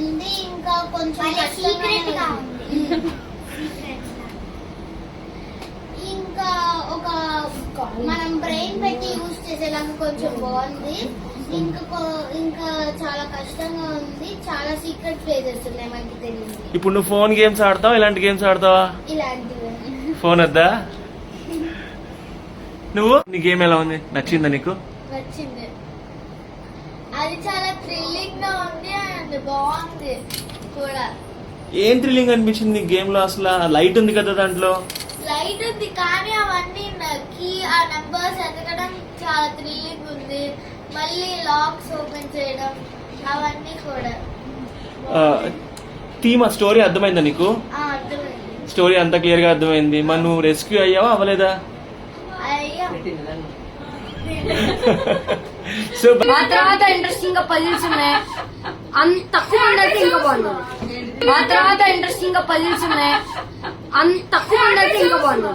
ఉంది, ఇంకా కొంచెం సీక్రెట్ గా ఉంది. ఇంకా ఒక మనం బ్రెయిన్ పెట్టి యూజ్ చేసేలాగా కొంచెం బాగుంది. ఇంకా చాలా కష్టంగా ఉంది. చాలా సీక్రెట్ ప్లేసెస్ ఉన్నాయి మనకి తెలియదు. ఇప్పుడు నువ్వు ఫోన్ గేమ్స్ ఆడతావా, ఇలాంటి గేమ్స్ ఆడతావా? ఇలాంటివి. ఫోన్ వద్దా? నువ్వు నీ గేమ్ ఎలా ఉంది, నచ్చిందా నీకు? నచ్చింది. అది చాలా థ్రిల్లింగ్ గా ఉంది అండ్ బాగుంది కూడా. ఏం థ్రిల్లింగ్ అనిపించింది నీ గేమ్ లో? అసలు లైట్ ఉంది కదా దాంట్లో. లైట్ ఉంది కానీ అవన్నీ కీ ఆ నంబర్స్ ఎతకడం చాలా థ్రిల్లింగ్ ఉంది. మళ్ళీ లాక్స్ ఓపెన్ చేయడం అవన్నీ కూడా. థీమ్ స్టోరీ అర్థమైందా నీకు? అర్థమైంది. స్టోరీ అంతా క్లియర్ గా అర్థమైంది. మరి నువ్వు రెస్క్యూ అయ్యావా అవ్వలేదా? అయ్యా. సో ఆ తర్వాత ఇంట్రెస్టింగ్ గా పజిల్స్ ఉన్నాయి. అంత తక్కువ అయితే ఇంకా బాగుంది. ఆ తర్వాత ఇంట్రెస్టింగ్ గా పజిల్స్ ఉన్నాయి. అంత తక్కువ అయితే ఇంకా బాగుంది.